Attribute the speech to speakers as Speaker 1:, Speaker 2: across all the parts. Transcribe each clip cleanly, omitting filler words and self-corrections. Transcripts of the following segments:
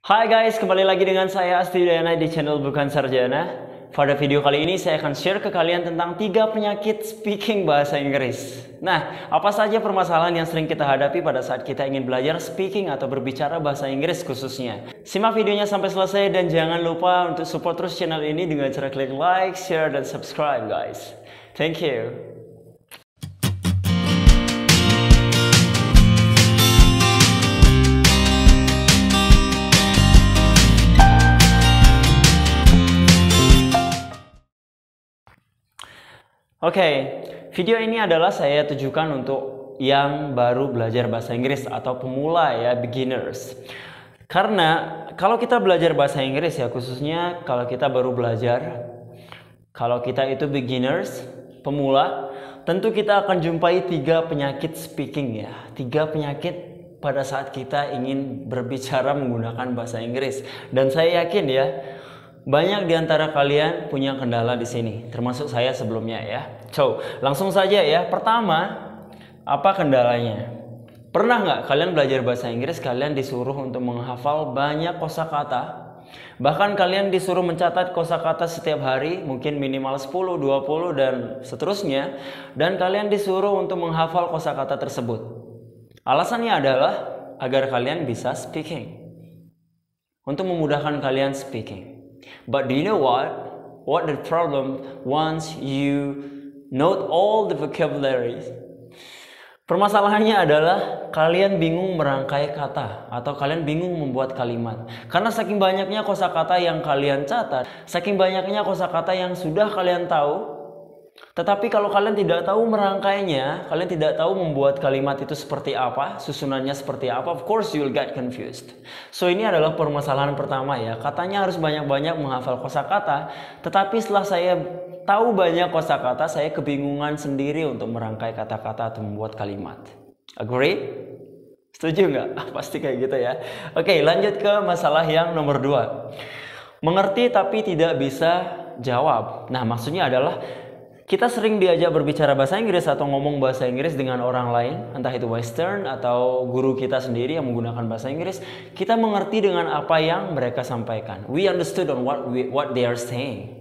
Speaker 1: Hai guys, kembali lagi dengan saya Asti Udayana di channel Bukan Sarjana. Pada video kali ini saya akan share ke kalian tentang 3 penyakit speaking bahasa Inggris. Nah, apa saja permasalahan yang sering kita hadapi pada saat kita ingin belajar speaking atau berbicara bahasa Inggris khususnya. Simak videonya sampai selesai dan jangan lupa untuk support terus channel ini dengan cara klik like, share, dan subscribe guys. Thank you. Oke, video ini adalah saya tujukan untuk yang baru belajar bahasa Inggris atau pemula ya, beginners. Karena kalau kita belajar bahasa Inggris ya, khususnya kalau kita baru belajar, kalau kita itu beginners, pemula, tentu kita akan jumpai 3 penyakit speaking ya. 3 penyakit pada saat kita ingin berbicara menggunakan bahasa Inggris. Dan saya yakin ya, banyak di antara kalian punya kendala di sini, termasuk saya sebelumnya ya. So, langsung saja ya. Pertama, apa kendalanya? Pernah nggak kalian belajar bahasa Inggris, kalian disuruh untuk menghafal banyak kosakata? Bahkan kalian disuruh mencatat kosakata setiap hari, mungkin minimal 10, 20, dan seterusnya. Dan kalian disuruh untuk menghafal kosakata tersebut. Alasannya adalah agar kalian bisa speaking. Untuk memudahkan kalian speaking. But do you know what? What the problem once you note all the vocabulary? Permasalahannya adalah kalian bingung merangkai kata atau kalian bingung membuat kalimat. Karena saking banyaknya kosakata yang kalian catat, saking banyaknya kosakata yang sudah kalian tahu, tetapi kalau kalian tidak tahu merangkainya, kalian tidak tahu membuat kalimat itu seperti apa, susunannya seperti apa, of course you'll get confused. So ini adalah permasalahan pertama ya. Katanya harus banyak-banyak menghafal kosakata, tetapi setelah saya tahu banyak kosakata, saya kebingungan sendiri untuk merangkai kata-kata atau membuat kalimat. Agree? Setuju nggak? Pasti kayak gitu ya. Oke, lanjut ke masalah yang nomor 2. Mengerti tapi tidak bisa jawab. Nah, maksudnya adalah kita sering diajak berbicara bahasa Inggris atau ngomong bahasa Inggris dengan orang lain, entah itu western atau guru kita sendiri yang menggunakan bahasa Inggris. Kita mengerti dengan apa yang mereka sampaikan. We understood on what they are saying.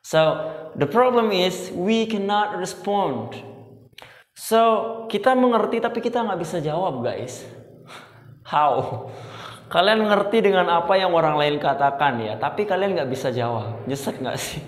Speaker 1: So the problem is we cannot respond. So kita mengerti tapi kita nggak bisa jawab guys. How? Kalian mengerti dengan apa yang orang lain katakan ya, tapi kalian nggak bisa jawab. Nyesek nggak sih?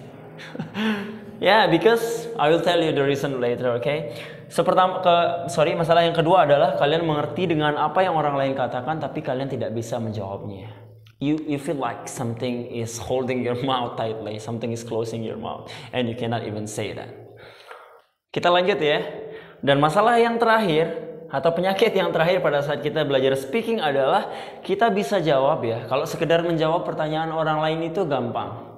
Speaker 1: Yeah, because I will tell you the reason later, okay? So masalah yang kedua adalah kalian mengerti dengan apa yang orang lain katakan, tapi kalian tidak bisa menjawabnya. You feel like something is holding your mouth tightly, something is closing your mouth, and you cannot even say that. Kita lanjut ya. Dan masalah yang terakhir atau penyakit yang terakhir pada saat kita belajar speaking adalah kita bisa jawab ya. Kalau sekedar menjawab pertanyaan orang lain itu gampang.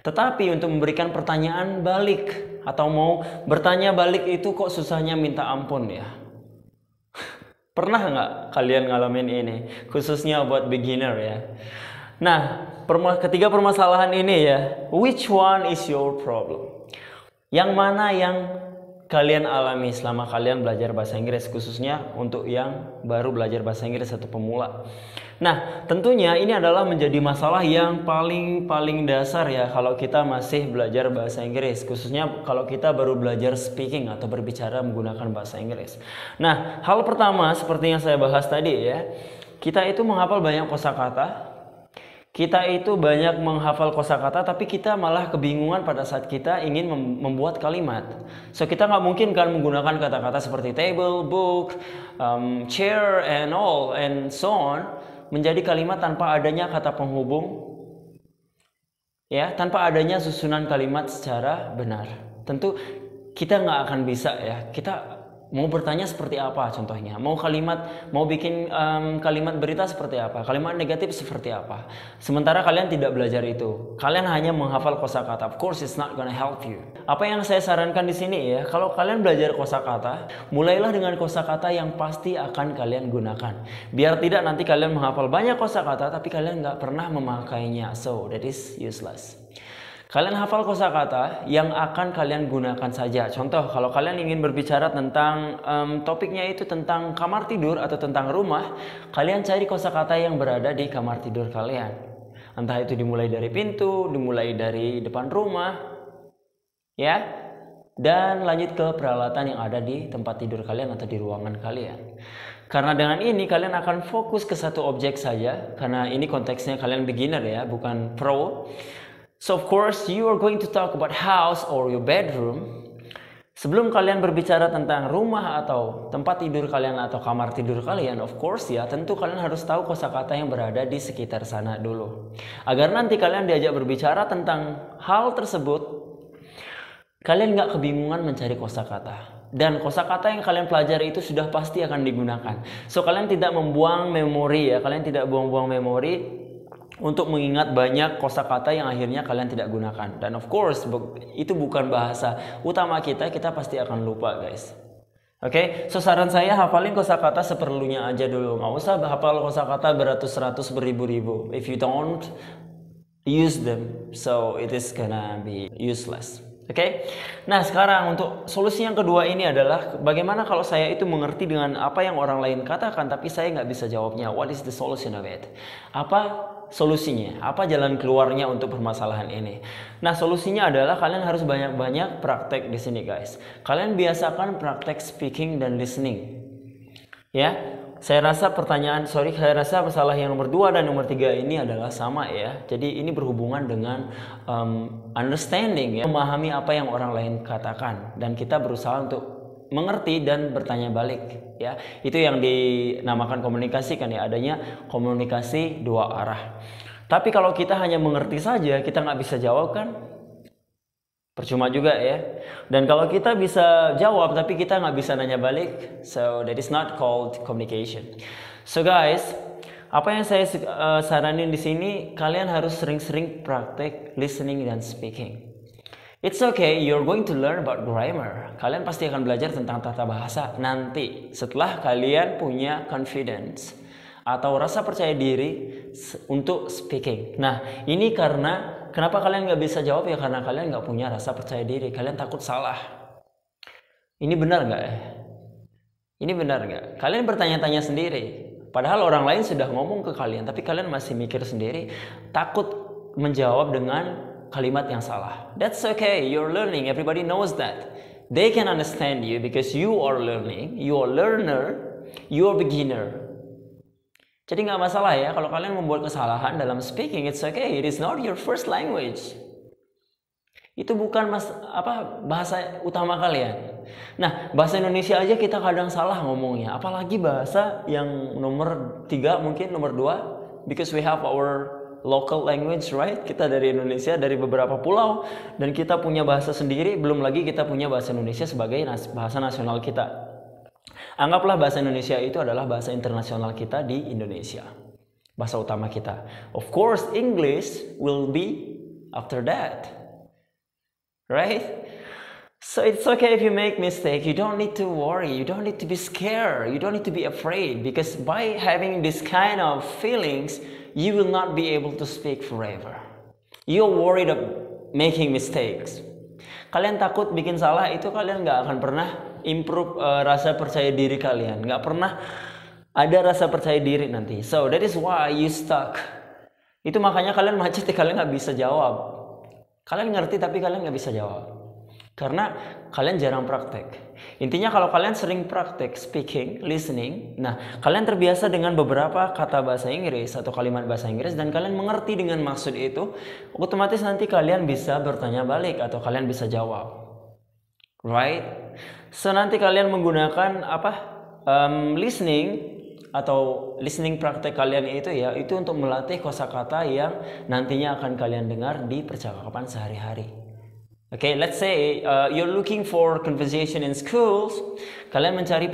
Speaker 1: Tetapi untuk memberikan pertanyaan balik atau mau bertanya balik itu kok susahnya minta ampun ya. Pernah nggak kalian ngalamin ini? Khususnya buat beginner ya. Nah, ketiga permasalahan ini ya. Which one is your problem? Yang mana yang kalian alami selama kalian belajar bahasa Inggris, khususnya untuk yang baru belajar bahasa Inggris atau pemula? Nah, tentunya ini adalah menjadi masalah yang paling dasar ya kalau kita masih belajar bahasa Inggris, khususnya kalau kita baru belajar speaking atau berbicara menggunakan bahasa Inggris. Nah, hal pertama seperti yang saya bahas tadi ya, kita itu menghafal banyak kosakata. Kita itu banyak menghafal kosakata, tapi kita malah kebingungan pada saat kita ingin membuat kalimat. So kita nggak mungkin kan menggunakan kata-kata seperti table, book, chair, and all, and so on, menjadi kalimat tanpa adanya kata penghubung, ya, tanpa adanya susunan kalimat secara benar. Tentu kita nggak akan bisa ya. Kita mau bertanya seperti apa contohnya, mau bikin kalimat berita seperti apa, kalimat negatif seperti apa. Sementara kalian tidak belajar itu, kalian hanya menghafal kosakata. Of course it's not gonna help you. Apa yang saya sarankan di sini ya, kalau kalian belajar kosakata, mulailah dengan kosakata yang pasti akan kalian gunakan. Biar tidak nanti kalian menghafal banyak kosakata tapi kalian nggak pernah memakainya, so that is useless. Kalian hafal kosakata yang akan kalian gunakan saja. Contoh, kalau kalian ingin berbicara tentang topiknya itu tentang kamar tidur atau tentang rumah, kalian cari kosakata yang berada di kamar tidur kalian. Entah itu dimulai dari pintu, dimulai dari depan rumah, ya, dan lanjut ke peralatan yang ada di tempat tidur kalian atau di ruangan kalian. Karena dengan ini kalian akan fokus ke satu objek saja, karena ini konteksnya kalian beginner ya, bukan pro. So of course you are going to talk about house or your bedroom. Sebelum kalian berbicara tentang rumah atau tempat tidur kalian atau kamar tidur kalian, of course ya, tentu kalian harus tahu kosakata yang berada di sekitar sana dulu. Agar nanti kalian diajak berbicara tentang hal tersebut, kalian nggak kebingungan mencari kosakata. Dan kosakata yang kalian pelajari itu sudah pasti akan digunakan. So kalian tidak membuang memori ya, kalian tidak buang-buang memori untuk mengingat banyak kosakata yang akhirnya kalian tidak gunakan. Dan of course itu bukan bahasa utama kita pasti akan lupa guys. Oke, so saran saya hafalin kosakata seperlunya aja dulu. Nggak usah hafal kosakata beratus-ratus beribu-ribu. If you don't use them, so it is gonna be useless. Oke, nah sekarang untuk solusi yang kedua ini adalah bagaimana kalau saya itu mengerti dengan apa yang orang lain katakan tapi saya nggak bisa jawabnya. What is the solution of it? Apa solusinya? Apa jalan keluarnya untuk permasalahan ini? Nah solusinya adalah kalian harus banyak-banyak praktek di sini guys. Kalian biasakan praktek speaking dan listening. Ya. Saya rasa masalah yang nomor 2 dan nomor 3 ini adalah sama ya. Jadi ini berhubungan dengan understanding ya, memahami apa yang orang lain katakan dan kita berusaha untuk mengerti dan bertanya balik ya. Itu yang dinamakan komunikasi kan ya, adanya komunikasi 2 arah. Tapi kalau kita hanya mengerti saja, kita nggak bisa jawab kan? Percuma juga ya. Dan kalau kita bisa jawab tapi kita nggak bisa nanya balik, so that is not called communication. So guys, apa yang saya saranin di sini, kalian harus sering-sering praktek listening dan speaking. It's okay, you're going to learn about grammar. Kalian pasti akan belajar tentang tata bahasa nanti setelah kalian punya confidence atau rasa percaya diri untuk speaking. Nah, ini kenapa kalian nggak bisa jawab ya? Karena kalian nggak punya rasa percaya diri. Kalian takut salah. Ini benar nggak ya? Ini benar nggak? Kalian bertanya-tanya sendiri. Padahal orang lain sudah ngomong ke kalian, tapi kalian masih mikir sendiri, takut menjawab dengan kalimat yang salah. That's okay. You're learning. Everybody knows that. They can understand you because you are learning. You are learner. You are beginner. Jadi nggak masalah ya kalau kalian membuat kesalahan dalam speaking, it's okay. It is not your first language. Itu bukan bahasa utama kalian. Nah, bahasa Indonesia aja kita kadang salah ngomongnya, apalagi bahasa yang nomor 3 mungkin nomor 2, because we have our local language, right? Kita dari Indonesia, dari beberapa pulau, dan kita punya bahasa sendiri, belum lagi kita punya bahasa Indonesia sebagai bahasa nasional kita. Anggaplah bahasa Indonesia itu adalah bahasa internasional kita di Indonesia, bahasa utama kita. Of course, English will be after that, right? So it's okay if you make mistake. You don't need to worry. You don't need to be scared. You don't need to be afraid because by having this kind of feelings, you will not be able to speak forever. You're worried of making mistakes. Kalian takut bikin salah, itu kalian nggak akan pernah improve rasa percaya diri kalian. Nggak pernah ada rasa percaya diri nanti. So that is why you stuck. Itu makanya kalian macet, kalian nggak bisa jawab. Kalian ngerti tapi kalian nggak bisa jawab. Karena kalian jarang praktek. Intinya kalau kalian sering praktek speaking, listening, nah kalian terbiasa dengan beberapa kata bahasa Inggris atau kalimat bahasa Inggris dan kalian mengerti dengan maksud itu, otomatis nanti kalian bisa bertanya balik atau kalian bisa jawab. Right? So nanti kalian menggunakan listening atau listening praktek kalian itu ya, itu untuk melatih kosakata yang nantinya akan kalian dengar di percakapan sehari-hari. Okay, let's say you're looking for conversation in schools. Kalian mencari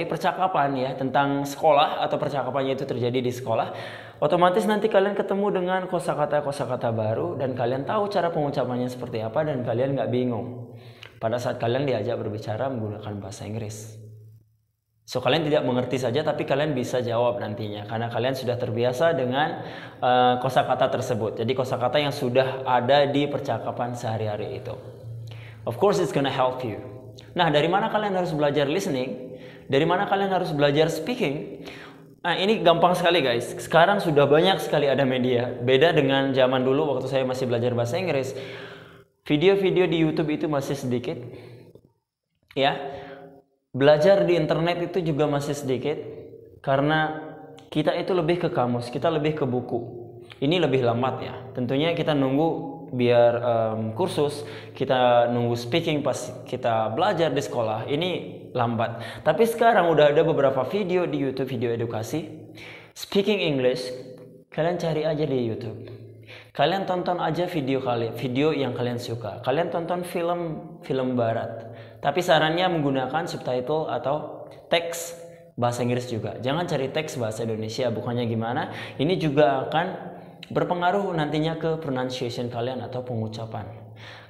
Speaker 1: percakapan ya tentang sekolah atau percakapannya itu terjadi di sekolah. Otomatis nanti kalian ketemu dengan kosakata baru dan kalian tahu cara pengucapannya seperti apa dan kalian nggak bingung pada saat kalian diajak berbicara menggunakan bahasa Inggris. So kalian tidak mengerti saja, tapi kalian bisa jawab nantinya karena kalian sudah terbiasa dengan kosakata tersebut. Jadi kosakata yang sudah ada di percakapan sehari-hari itu. Of course it's gonna help you. Nah, dari mana kalian harus belajar listening? Dari mana kalian harus belajar speaking? Nah, ini gampang sekali guys. Sekarang sudah banyak sekali ada media. Beda dengan zaman dulu waktu saya masih belajar bahasa Inggris. Video-video di YouTube itu masih sedikit. Ya. Belajar di internet itu juga masih sedikit karena kita itu lebih ke kamus, kita lebih ke buku. Ini lebih lambat ya. Tentunya kita nunggu biar kursus, kita nunggu speaking pas kita belajar di sekolah. Ini lambat. Tapi sekarang udah ada beberapa video di YouTube, video edukasi. Speaking English, kalian cari aja di YouTube. Kalian tonton aja video yang kalian suka. Kalian tonton film barat. Tapi sarannya menggunakan subtitle atau teks bahasa Inggris juga. Jangan cari teks bahasa Indonesia, bukannya gimana. Ini juga akan berpengaruh nantinya ke pronunciation kalian atau pengucapan.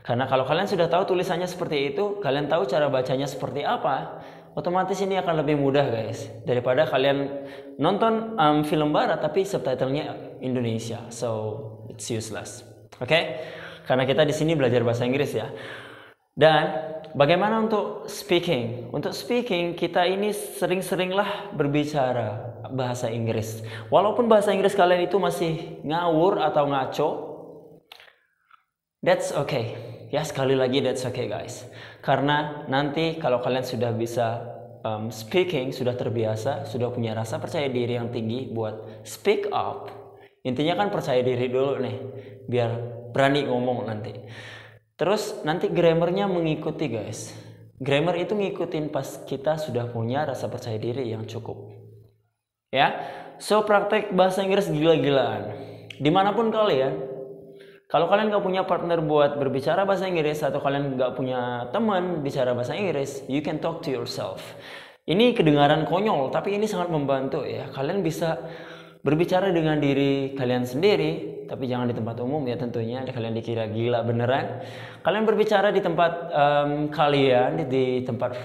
Speaker 1: Karena kalau kalian sudah tahu tulisannya seperti itu, kalian tahu cara bacanya seperti apa, otomatis ini akan lebih mudah guys. Daripada kalian nonton film barat tapi subtitlenya Indonesia. So, it's useless. Oke? Karena kita di sini belajar bahasa Inggris ya. Dan bagaimana untuk speaking? Untuk speaking kita ini sering-seringlah berbicara bahasa Inggris. Walaupun bahasa Inggris kalian itu masih ngawur atau ngaco, that's okay. Ya sekali lagi that's okay guys. Karena nanti kalau kalian sudah bisa speaking, sudah terbiasa, sudah punya rasa percaya diri yang tinggi buat speak up. Intinya kan percaya diri dulu nih, biar berani ngomong nanti. Terus nanti grammarnya mengikuti guys. Grammar itu ngikutin pas kita sudah punya rasa percaya diri yang cukup. Ya, so praktek bahasa Inggris gila-gilaan. Dimanapun kalian, kalau kalian gak punya partner buat berbicara bahasa Inggris atau kalian gak punya teman bicara bahasa Inggris, you can talk to yourself. Ini kedengaran konyol, tapi ini sangat membantu ya. Kalian bisa berbicara dengan diri kalian sendiri, tapi jangan di tempat umum ya tentunya. Kalian dikira gila beneran. Kalian berbicara di tempat kalian, di tempat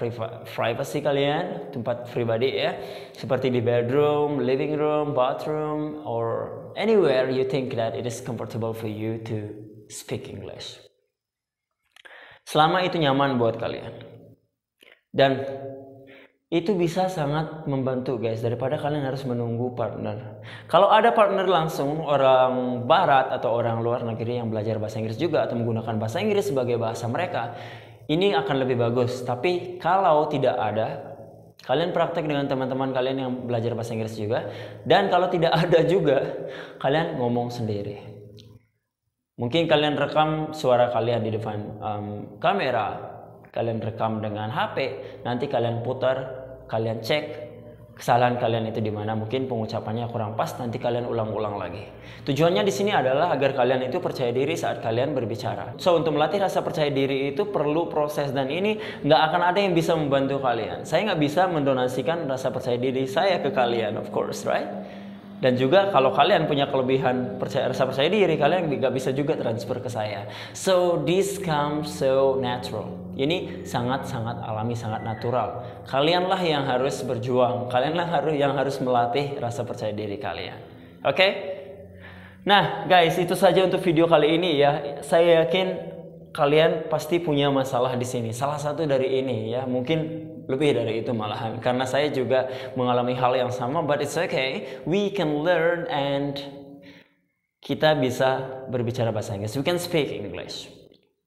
Speaker 1: privacy kalian, tempat pribadi ya, seperti di bedroom, living room, bathroom, or anywhere you think that it is comfortable for you to speak English. Selama itu nyaman buat kalian. Dan itu bisa sangat membantu guys, daripada kalian harus menunggu partner. Kalau ada partner langsung, orang barat atau orang luar negeri yang belajar bahasa Inggris juga atau menggunakan bahasa Inggris sebagai bahasa mereka, ini akan lebih bagus. Tapi kalau tidak ada, kalian praktek dengan teman-teman kalian yang belajar bahasa Inggris juga. Dan kalau tidak ada juga, kalian ngomong sendiri. Mungkin kalian rekam suara kalian di depan kamera, kalian rekam dengan HP, nanti kalian putar, kalian cek kesalahan kalian itu di mana. Mungkin pengucapannya kurang pas, nanti kalian ulang-ulang lagi. Tujuannya di sini adalah agar kalian itu percaya diri saat kalian berbicara. So untuk melatih rasa percaya diri itu perlu proses, dan ini nggak akan ada yang bisa membantu kalian. Saya nggak bisa mendonasikan rasa percaya diri saya ke kalian, of course, right? Dan juga kalau kalian punya kelebihan rasa percaya diri, kalian nggak bisa juga transfer ke saya. So this comes so natural. Ini sangat-sangat alami, sangat natural. Kalianlah yang harus berjuang. Kalianlah yang harus melatih rasa percaya diri kalian. Oke? Nah guys, itu saja untuk video kali ini ya. Saya yakin kalian pasti punya masalah di sini. Salah satu dari ini ya, mungkin lebih dari itu malahan, karena saya juga mengalami hal yang sama. But it's okay, we can learn and kita bisa berbicara bahasa Inggris. We can speak English.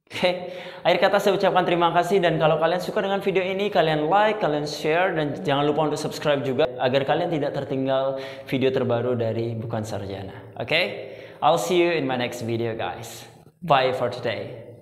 Speaker 1: Oke, akhir kata saya ucapkan terima kasih, dan kalau kalian suka dengan video ini, kalian like, kalian share, dan jangan lupa untuk subscribe juga agar kalian tidak tertinggal video terbaru dari Bukan Sarjana. Oke, I'll see you in my next video guys. Bye for today.